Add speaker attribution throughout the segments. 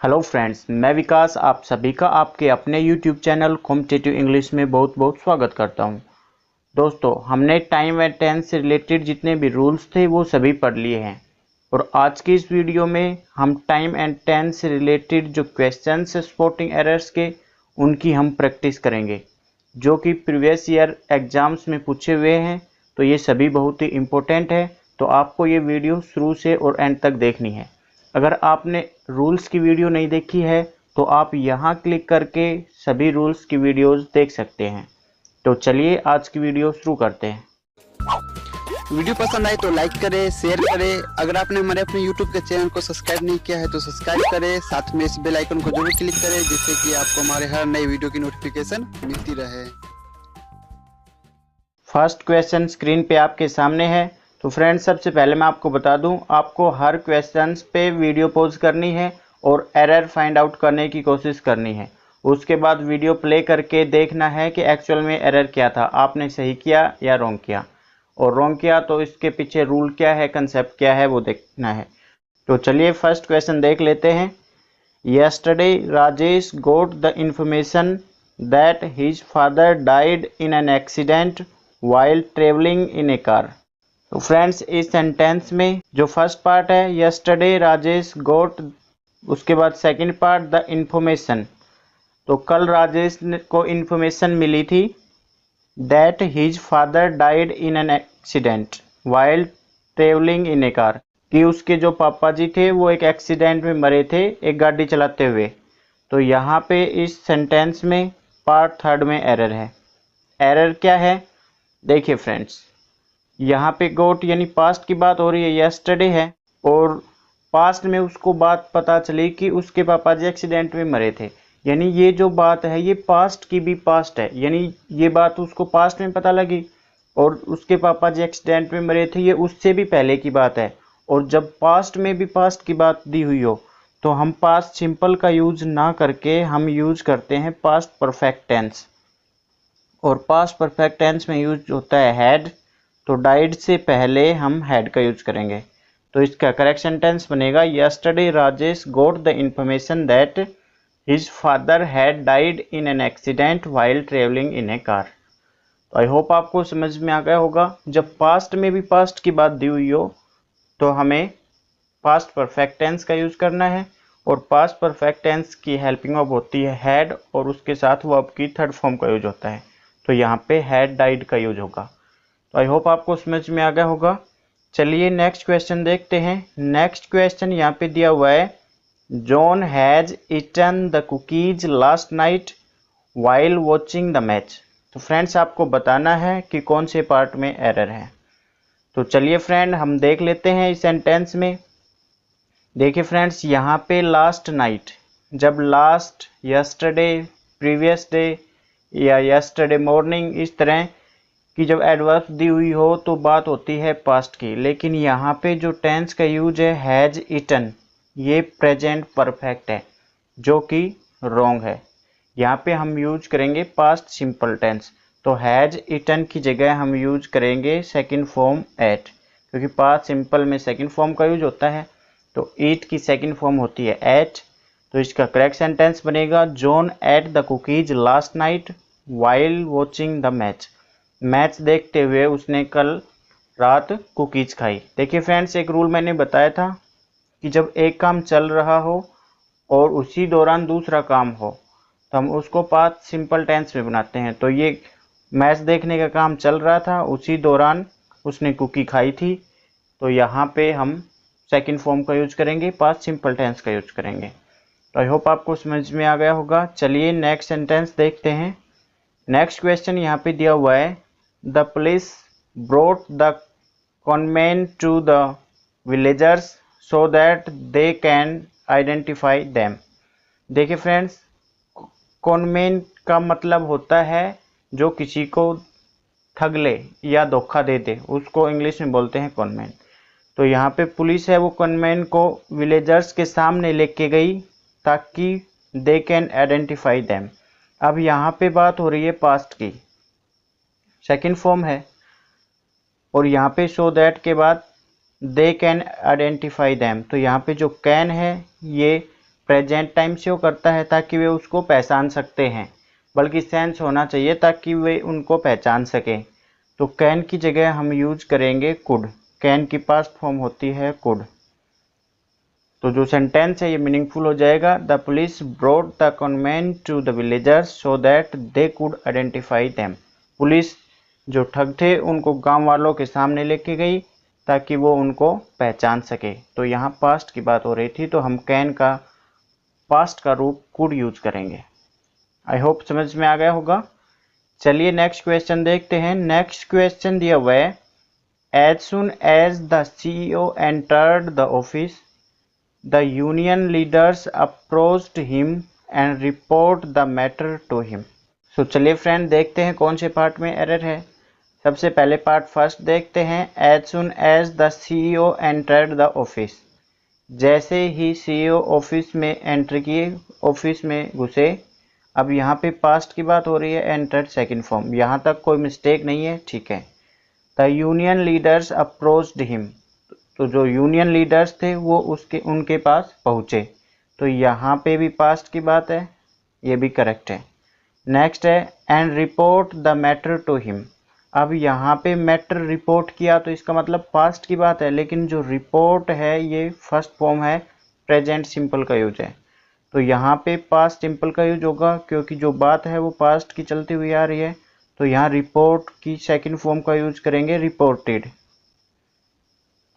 Speaker 1: Hello friends, मैं विकास आप सभी का आपके अपने यूट्यूब चैनल कॉम्पिटिटिव इंग्लिश में बहुत बहुत स्वागत करता हूं। दोस्तों, हमने टाइम एंड टेंस से रिलेटेड जितने भी रूल्स थे वो सभी पढ़ लिए हैं और आज की इस वीडियो में हम टाइम एंड टेंस से रिलेटेड जो क्वेश्चंस है स्पॉटिंग एरर्स के उनकी हम प्रैक्टिस करेंगे, जो कि प्रीवियस ईयर एग्जाम्स में पूछे हुए हैं। तो ये सभी बहुत ही इम्पोर्टेंट है, तो आपको ये वीडियो शुरू से और एंड तक देखनी है। अगर आपने रूल्स की वीडियो नहीं देखी है तो आप यहाँ क्लिक करके सभी रूल्स की वीडियोस देख सकते हैं। तो चलिए आज की वीडियो शुरू करते हैं।
Speaker 2: वीडियो पसंद आए तो लाइक करें, शेयर करें। अगर आपने हमारे अपने YouTube के चैनल को सब्सक्राइब नहीं किया है तो सब्सक्राइब करें, साथ में इस बेल आइकन को जरूर क्लिक करें जिससे कि आपको हमारे हर नई वीडियो की नोटिफिकेशन मिलती रहे।
Speaker 1: फर्स्ट क्वेश्चन स्क्रीन पे आपके सामने है। तो फ्रेंड्स, सबसे पहले मैं आपको बता दूं, आपको हर क्वेश्चन पे वीडियो पॉज करनी है और एरर फाइंड आउट करने की कोशिश करनी है। उसके बाद वीडियो प्ले करके देखना है कि एक्चुअल में एरर क्या था, आपने सही किया या रॉन्ग किया, और रॉन्ग किया तो इसके पीछे रूल क्या है, कंसेप्ट क्या है, वो देखना है। तो चलिए फर्स्ट क्वेश्चन देख लेते हैं। Yesterday Rajesh goat the information that his father died in an accident while travelling in A car. तो फ्रेंड्स, इस सेंटेंस में जो फर्स्ट पार्ट है यस्टरडे राजेश गोट, उसके बाद सेकंड पार्ट द इंफॉर्मेशन। तो कल राजेश को इन्फॉर्मेशन मिली थी that his father died in an accident while travelling in A car, कि उसके जो पापा जी थे वो एक एक्सीडेंट में मरे थे एक गाड़ी चलाते हुए। तो यहाँ पे इस सेंटेंस में पार्ट थर्ड में एरर है। एरर क्या है, देखिए फ्रेंड्स, यहाँ पे गोट यानी पास्ट की बात हो रही है, यस्टरडे है, और पास्ट में उसको बात पता चली कि उसके पापा जी एक्सीडेंट में मरे थे। यानी ये जो बात है ये पास्ट की भी पास्ट है, यानी ये बात उसको पास्ट में पता लगी, और उसके पापा जी एक्सीडेंट में मरे थे ये उससे भी पहले की बात है। और जब पास्ट में भी पास्ट की बात दी हुई हो तो हम पास्ट सिंपल का यूज ना करके हम यूज करते हैं पास्ट परफेक्ट टेंस, और पास्ट परफेक्ट टेंस में यूज होता है हैड। तो डाइड से पहले हम हैड का यूज करेंगे। तो इसका करेक्ट सेंटेंस बनेगा yesterday Rajesh goat the information that his father had died in an accident while travelling in A car. तो आई होप आपको समझ में आ गया होगा। जब पास्ट में भी पास्ट की बात दी हुई हो तो हमें पास्ट परफेक्ट टेंस का यूज करना है, और पास्ट परफेक्ट टेंस की हेल्पिंग वर्ब होती है हैड, और उसके साथ वर्ब की थर्ड फॉर्म का यूज होता है। तो यहाँ पे हैड डाइड का यूज होगा। तो आई होप आपको समझ में आ गया होगा। चलिए नेक्स्ट क्वेश्चन देखते हैं। नेक्स्ट क्वेश्चन यहाँ पे दिया हुआ है, John has eaten the cookies last night while watching the match. तो फ्रेंड्स, आपको बताना है कि कौन से पार्ट में एरर है। तो चलिए फ्रेंड हम देख लेते हैं इस सेंटेंस में। देखिए फ्रेंड्स, यहाँ पे लास्ट नाइट, जब लास्ट, यस्टरडे, प्रीवियस डे या यस्टरडे मॉर्निंग, इस तरह कि जब एडवर्ब दी हुई हो तो बात होती है पास्ट की। लेकिन यहाँ पे जो टेंस का यूज है हैज ईटन, ये प्रेजेंट परफेक्ट है, जो कि रॉन्ग है। यहाँ पे हम यूज करेंगे पास्ट सिंपल टेंस। तो हैज ईटन की जगह हम यूज करेंगे सेकंड फॉर्म एट, क्योंकि पास्ट सिंपल में सेकंड फॉर्म का यूज होता है। तो ईट की सेकंड फॉर्म होती है एट। तो इसका करेक्ट सेंटेंस बनेगा John at the cookies last night while watching the match. Match देखते हुए उसने कल रात कुकीज खाई। देखिए फ्रेंड्स, एक रूल मैंने बताया था कि जब एक काम चल रहा हो और उसी दौरान दूसरा काम हो तो हम उसको पास्ट सिंपल टेंस में बनाते हैं। तो ये मैच देखने का काम चल रहा था, उसी दौरान उसने कुकी खाई थी, तो यहाँ पे हम सेकंड फॉर्म का यूज करेंगे, पास्ट सिंपल टेंस का यूज करेंगे। तो आई होप आपको समझ में आ गया होगा। चलिए नेक्स्ट सेंटेंस देखते हैं। नेक्स्ट क्वेश्चन यहाँ पे दिया हुआ है, the police brought the conmen to the villagers so that they can identify them. देखिए फ्रेंड्स, कॉनमेन का मतलब होता है जो किसी को ठग ले या धोखा दे दे, उसको इंग्लिश में बोलते हैं कॉनमेन। तो यहाँ पे पुलिस है वो कॉनमेन को विलेजर्स के सामने लेके गई ताकि दे कैन आइडेंटिफाई देम। अब यहाँ पे बात हो रही है पास्ट की, सेकंड फॉर्म है, और यहाँ पे सो दैट के बाद दे कैन आइडेंटिफाई देम। तो यहाँ पे जो कैन है ये प्रेजेंट टाइम शो करता है ताकि वे उसको पहचान सकते हैं, बल्कि सेंस होना चाहिए ताकि वे उनको पहचान सकें। तो कैन की जगह हम यूज करेंगे कुड। कैन की पास्ट फॉर्म होती है कुड। तो जो सेंटेंस है ये मीनिंगफुल हो जाएगा। The police brought the conman to the villagers so that they could identify them. Police जो ठग थे उनको गांव वालों के सामने लेके गई ताकि वो उनको पहचान सके। तो यहाँ पास्ट की बात हो रही थी, तो हम कैन का पास्ट का रूप कुड यूज करेंगे। आई होप समझ में आ गया होगा। चलिए नेक्स्ट क्वेश्चन देखते हैं। नेक्स्ट क्वेश्चन दिया हुआ है, as soon as the CEO entered the office the union leaders approached him and report the matter to him. So चलिए फ्रेंड देखते हैं कौन से पार्ट में एरर है। सबसे पहले पार्ट फर्स्ट देखते हैं, as soon as the CEO entered the office. जैसे ही CEO ऑफिस में एंटर किए, ऑफिस में घुसे। अब यहाँ पे पास्ट की बात हो रही है, एंटर्ड सेकंड फॉर्म, यहाँ तक कोई मिस्टेक नहीं है, ठीक है। The union leaders approached him, तो जो यूनियन लीडर्स थे वो उनके पास पहुँचे, तो यहाँ पे भी पास्ट की बात है, ये भी करेक्ट है। नेक्स्ट है, and report the matter to him. अब यहाँ पे मैटर रिपोर्ट किया तो इसका मतलब पास्ट की बात है, लेकिन जो रिपोर्ट है ये फर्स्ट फॉर्म है, प्रेजेंट सिंपल का यूज है। तो यहाँ पे पास्ट सिंपल का यूज होगा क्योंकि जो बात है वो पास्ट की चलती हुई आ रही है। तो यहाँ रिपोर्ट की सेकंड फॉर्म का यूज करेंगे, रिपोर्टेड।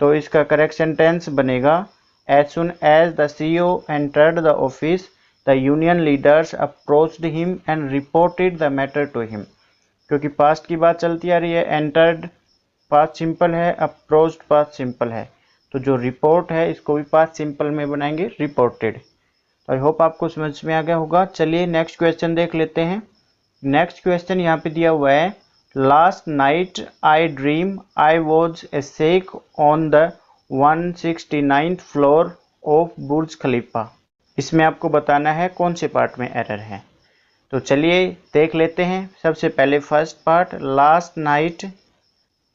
Speaker 1: तो इसका करेक्ट सेंटेंस बनेगा, as soon as the CEO entered the office the union leaders approached him and reported the matter to him. क्योंकि पास्ट की बात चलती आ रही है, एंटर्ड पास्ट सिंपल है, अप्रोच्ड पास्ट सिंपल है, तो जो रिपोर्ट है इसको भी पास्ट सिंपल में बनाएंगे, रिपोर्टेड। आई होप आपको समझ में आ गया होगा। चलिए नेक्स्ट क्वेश्चन देख लेते हैं। नेक्स्ट क्वेश्चन यहाँ पे दिया हुआ है, last night I dream I was a sheikh on the 169th floor of Burj Khalifa. इसमें आपको बताना है कौन से पार्ट में एरर है। तो चलिए देख लेते हैं। सबसे पहले फर्स्ट पार्ट, लास्ट नाइट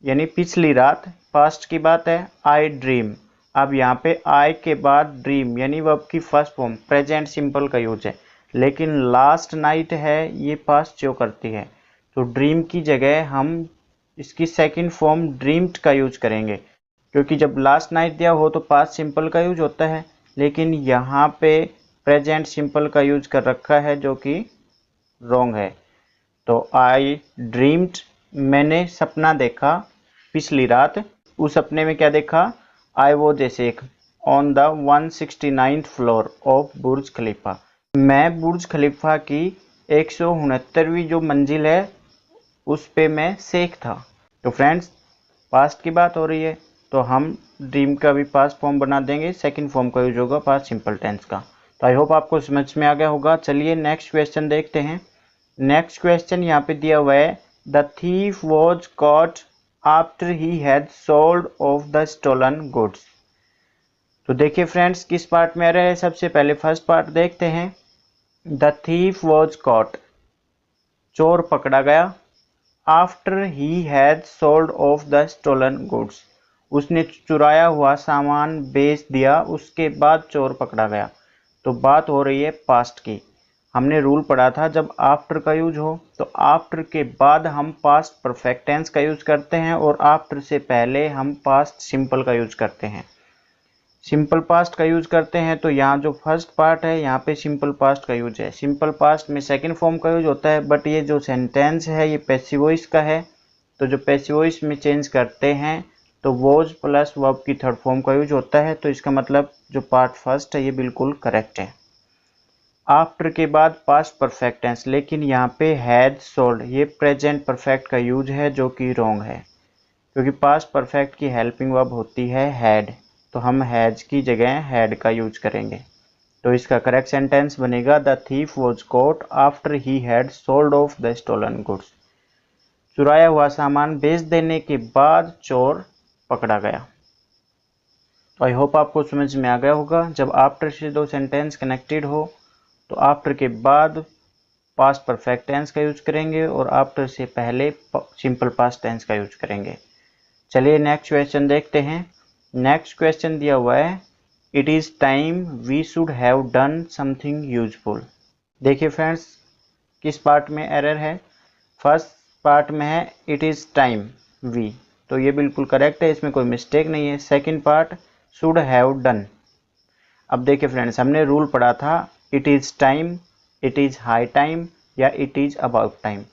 Speaker 1: यानी पिछली रात, पास्ट की बात है, आई ड्रीम। अब यहाँ पे आई के बाद ड्रीम यानी वर्ब की फर्स्ट फॉर्म प्रेजेंट सिंपल का यूज है, लेकिन लास्ट नाइट है ये पास्ट शो करती है, तो ड्रीम की जगह हम इसकी सेकंड फॉर्म ड्रीम्ड का यूज करेंगे। क्योंकि जब लास्ट नाइट दिया हो तो पास्ट सिंपल का यूज होता है, लेकिन यहाँ पे प्रेजेंट सिंपल का यूज कर रखा है जो कि रॉन्ग है। तो आई ड्रीम्ड, मैंने सपना देखा पिछली रात। उस सपने में क्या देखा, I was a sheikh on the 169th floor of Burj Khalifa. मैं बुर्ज खलीफा की 169वीं जो मंजिल है उस पे मैं शेख था। तो फ्रेंड्स पास्ट की बात हो रही है, तो हम ड्रीम का भी पास्ट फॉर्म बना देंगे, सेकंड फॉर्म का यूज होगा पास्ट सिंपल टेंस का। तो आई होप आपको समझ में आ गया होगा। चलिए नेक्स्ट क्वेश्चन देखते हैं। नेक्स्ट क्वेश्चन यहाँ पे दिया हुआ है, the thief was caught after he had sold off the stolen goods. तो देखिए फ्रेंड्स किस पार्ट में आ रहा है। सबसे पहले फर्स्ट पार्ट देखते हैं, द थीफ वॉज कॉट, चोर पकड़ा गया, after he had sold off the stolen goods, उसने चुराया हुआ सामान बेच दिया, उसके बाद चोर पकड़ा गया। तो बात हो रही है पास्ट की। हमने रूल पढ़ा था जब आफ्टर का यूज हो तो आफ्टर के बाद हम पास्ट परफेक्ट टेंस का यूज करते हैं और आफ्टर से पहले हम पास्ट सिंपल का यूज करते हैं। सिंपल पास्ट का यूज करते हैं तो यहाँ जो फर्स्ट पार्ट है यहाँ पे सिंपल पास्ट का यूज है। सिंपल पास्ट में सेकंड फॉर्म का यूज होता है, बट ये जो सेंटेंस है ये पैसिव वॉइस का है, तो जो पैसिव वॉइस में चेंज करते हैं तो वॉज प्लस वर्ब की थर्ड फॉर्म का यूज होता है। तो इसका मतलब जो पार्ट फर्स्ट है ये बिल्कुल करेक्ट है। आफ्टर के बाद पास्ट परफेक्ट टेंस, लेकिन यहाँ पे हैड सोल्ड ये प्रेजेंट परफेक्ट का यूज है जो कि रॉन्ग है, क्योंकि पास्ट परफेक्ट की हेल्पिंग वर्ब होती है हैड, तो हम हैज की जगह हैड का यूज करेंगे। तो इसका करेक्ट सेंटेंस बनेगा, the thief was caught after he had sold off the stolen goods. चुराया हुआ सामान बेच देने के बाद चोर पकड़ा गया। तो आई होप आपको समझ में आ गया होगा। जब आफ्टर से दो सेंटेंस कनेक्टेड हो तो आफ्टर के बाद पास्ट परफेक्ट टेंस का यूज करेंगे और आफ्टर से पहले सिंपल पास्ट टेंस का यूज करेंगे। चलिए नेक्स्ट क्वेश्चन देखते हैं। नेक्स्ट क्वेश्चन दिया हुआ है, it is time we should have done something useful. देखिए फ्रेंड्स, किस पार्ट में एरर है? फर्स्ट पार्ट में है इट इज़ टाइम वी, तो ये बिल्कुल करेक्ट है, इसमें कोई मिस्टेक नहीं है। Second part should have done. अब देखिए फ्रेंड्स, हमने रूल पढ़ा था it is time, it is high time या इट इज़ अबाउट टाइम।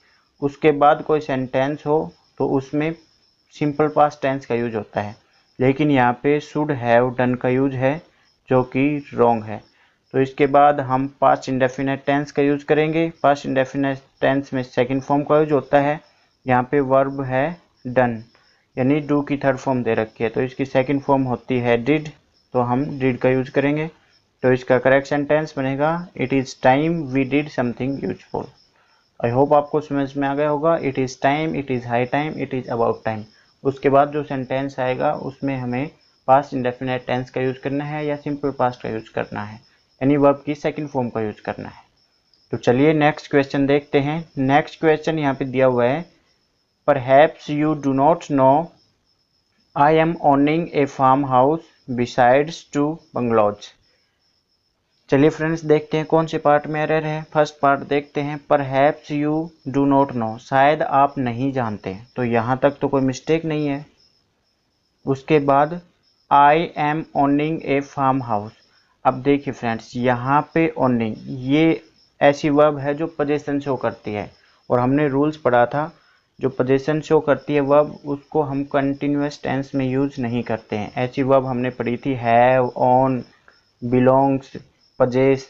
Speaker 1: उसके बाद कोई सेंटेंस हो तो उसमें सिंपल पास्ट टेंस का यूज होता है, लेकिन यहाँ पे शुड हैव डन का यूज है जो कि रॉन्ग है। तो इसके बाद हम पास्ट इंडेफिनेट टेंस का यूज करेंगे। पास्ट इंडेफिनेट टेंस में सेकंड फॉर्म का यूज होता है। यहाँ पे वर्ब है डन, यानी डू की थर्ड फॉर्म दे रखी है, तो इसकी सेकंड फॉर्म होती है डिड, तो हम डिड का यूज करेंगे। तो इसका करेक्ट सेंटेंस बनेगा it is time we did something useful. I hope आपको समझ में आ गया होगा। It is time, it is high time, it is about time. उसके बाद जो सेंटेंस आएगा उसमें हमें पास्ट इंडेफिनेट टेंस का यूज करना है या सिंपल पास्ट का यूज करना है, यानी वर्ब की सेकंड फॉर्म का यूज करना है। तो चलिए नेक्स्ट क्वेश्चन देखते हैं। नेक्स्ट क्वेश्चन यहाँ पे दिया हुआ है, perhaps you do not know I am owning a farm house besides 2 bungalows. चलिए फ्रेंड्स, देखते हैं कौन से पार्ट में एरर है। फर्स्ट पार्ट देखते हैं, perhaps you do not no, शायद आप नहीं जानते, तो यहाँ तक तो कोई मिस्टेक नहीं है। उसके बाद I am owning a farm house. अब देखिए फ्रेंड्स, यहाँ पे ओनिंग ये ऐसी वर्ब है जो पोजीशन शो करती है, और हमने रूल्स पढ़ा था जो पोजीशन शो करती है वर्ब उसको हम कंटिन्यूअस टेंस में यूज नहीं करते हैं। ऐसी वर्ब हमने पढ़ी थी हैव, ऑन, बिलोंग्स, पजेस,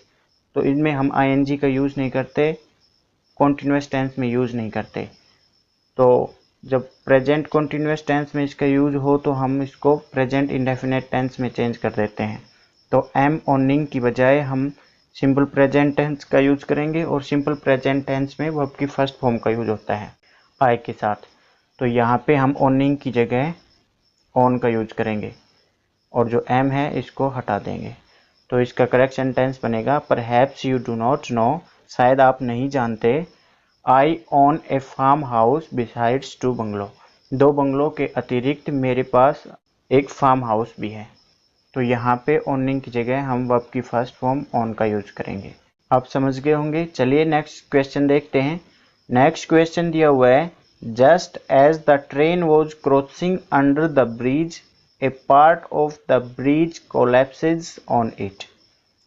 Speaker 1: तो इनमें हम आईएनजी का यूज नहीं करते, कॉन्टिन्यूअस टेंस में यूज नहीं करते। तो जब प्रेजेंट कॉन्टिन्यूअस टेंस में इसका यूज हो तो हम इसको प्रेजेंट इंडेफिनेट टेंस में चेंज कर देते हैं। तो एम ओनिंग की बजाय हम सिंपल प्रेजेंट टेंस का यूज करेंगे, और सिंपल प्रेजेंट टेंस में वर्ब की फर्स्ट फॉर्म का यूज होता है आई के साथ। तो यहाँ पे हम ओनिंग की जगह ऑन का यूज करेंगे, और जो एम है इसको हटा देंगे। तो इसका करेक्ट सेंटेंस बनेगा, perhaps you do not no, शायद आप नहीं जानते, आई ओन ए फार्म हाउस बिसाइड्स 2 बंगलो, 2 बंगलों के अतिरिक्त मेरे पास एक फार्म हाउस भी है। तो यहाँ पे ओनिंग की जगह हम वर्ब की फर्स्ट फॉर्म ऑन का यूज करेंगे। आप समझ गए होंगे। चलिए नेक्स्ट क्वेश्चन देखते हैं। नेक्स्ट क्वेश्चन दिया हुआ है, just as the train was crossing under the bridge a part of the bridge collapses on it,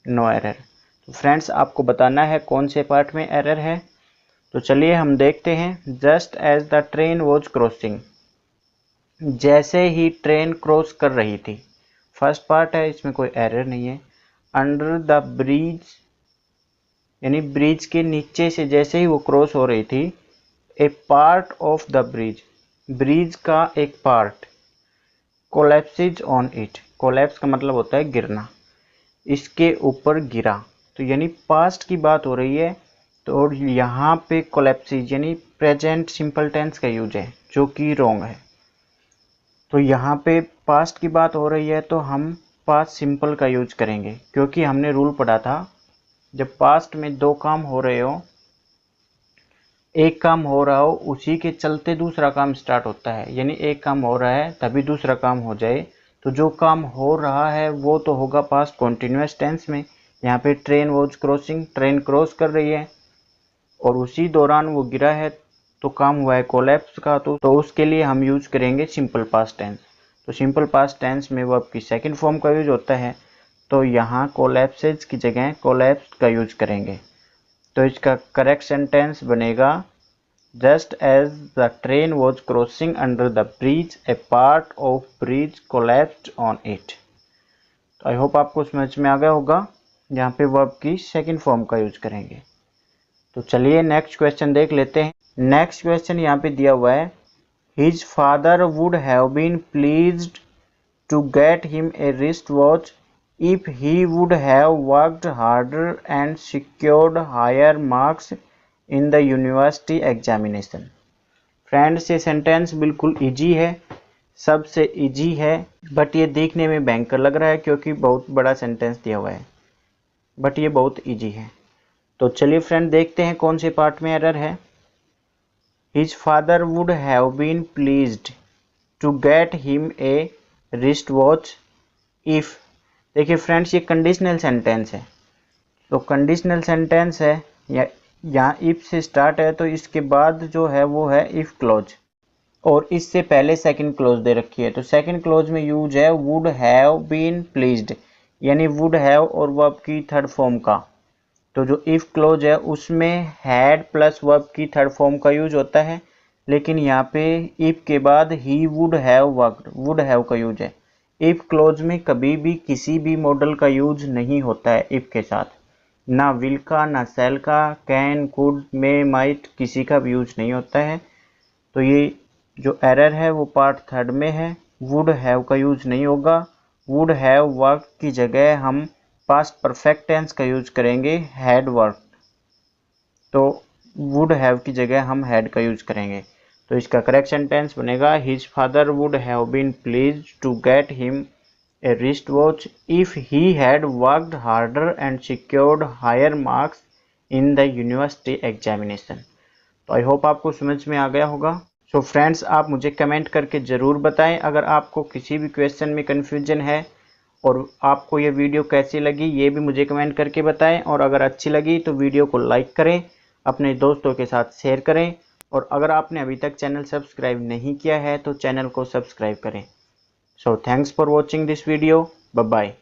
Speaker 1: no error. तो फ्रेंड्स, आपको बताना है कौन से पार्ट में एरर है। तो चलिए हम देखते हैं। Just as the train was crossing, जैसे ही ट्रेन क्रॉस कर रही थी, फर्स्ट पार्ट है, इसमें कोई एरर नहीं है। अंडर द ब्रिज, यानी ब्रिज के नीचे से जैसे ही वो क्रॉस हो रही थी, a part of the bridge, bridge का एक part, collapses on it, collapse का मतलब होता है गिरना, इसके ऊपर गिरा। तो यानी पास्ट की बात हो रही है, तो और यहाँ पे कोलैप्सेज यानी प्रेजेंट सिंपल टेंस का यूज है जो कि रॉन्ग है। तो यहाँ पे पास्ट की बात हो रही है तो हम पास्ट सिंपल का यूज करेंगे, क्योंकि हमने रूल पढ़ा था जब पास्ट में 2 काम हो रहे हो, एक काम हो रहा हो उसी के चलते दूसरा काम स्टार्ट होता है, यानी एक काम हो रहा है तभी दूसरा काम हो जाए, तो जो काम हो रहा है वो तो होगा पास्ट कॉन्टिन्यूअस टेंस में। यहाँ पे train was crossing, train cross कर रही है और उसी दौरान वो गिरा है, तो काम हुआ है कोलैप्स का, तो उसके लिए हम यूज करेंगे सिंपल पास्ट टेंस। तो सिंपल पास्ट टेंस में वर्ब की सेकंड फॉर्म का यूज होता है, तो यहाँ कोलैप्सेज की जगह कोलैप्स का यूज करेंगे। तो इसका करेक्ट सेंटेंस बनेगा, just as the train was crossing under the bridge a part of bridge collapsed on it. तो आई होप आपको समझ में आ गया होगा। यहाँ पे वर्ब की सेकंड फॉर्म का यूज करेंगे। तो चलिए नेक्स्ट क्वेश्चन देख लेते हैं। नेक्स्ट क्वेश्चन यहाँ पे दिया हुआ है, his father would have been pleased to get him a wrist watch if he would have worked harder and secured higher marks in the university examination। Friends, ये sentence बिल्कुल इजी है, सबसे easy है, बट ये देखने में banker लग रहा है क्योंकि बहुत बड़ा सेंटेंस दिया हुआ है, बट ये बहुत इजी है। तो चलिए फ्रेंड देखते हैं कौन से पार्ट में एरर है। His father would have been pleased to get him a wrist watch if, देखिए फ्रेंड्स, ये कंडीशनल सेंटेंस है। तो कंडीशनल सेंटेंस है या यहाँ इफ से स्टार्ट है, तो इसके बाद जो है वो है इफ क्लोज, और इससे पहले सेकंड क्लोज दे रखी है। तो सेकंड क्लोज में यूज है वुड हैव बीन प्लीज्ड, यानी वुड हैव और वर्ब की थर्ड फॉर्म का। तो जो इफ क्लोज है उसमें हैड प्लस वर्ब की थर्ड फॉर्म का यूज होता है, लेकिन यहाँ पे इफ के बाद he would have worked, would have का यूज है। इफ क्लोज में कभी भी किसी भी मॉडल का यूज नहीं होता है इफ के साथ, ना विल का, ना सेल का, कैन, कुड, मे, माइट, किसी का भी यूज नहीं होता है। तो ये जो एरर है वो पार्ट थर्ड में है। वुड हैव का यूज नहीं होगा। वुड हैव वर्क की जगह हम पास्ट परफेक्ट टेंस का यूज करेंगे, हैड वर्क। तो वुड हैव की जगह हम हैड का यूज करेंगे। तो इसका करेक्ट सेंटेंस बनेगा his father would have been pleased to get him a wrist watch if he had worked harder and secured higher marks in the university examination. तो I hope आपको समझ में आ गया होगा। सो फ्रेंड्स, आप मुझे कमेंट करके ज़रूर बताएं अगर आपको किसी भी क्वेश्चन में कन्फ्यूजन है, और आपको ये वीडियो कैसी लगी ये भी मुझे कमेंट करके बताएं। और अगर अच्छी लगी तो वीडियो को लाइक करें, अपने दोस्तों के साथ शेयर करें, और अगर आपने अभी तक चैनल सब्सक्राइब नहीं किया है तो चैनल को सब्सक्राइब करें। So thanks for watching this video. Bye bye.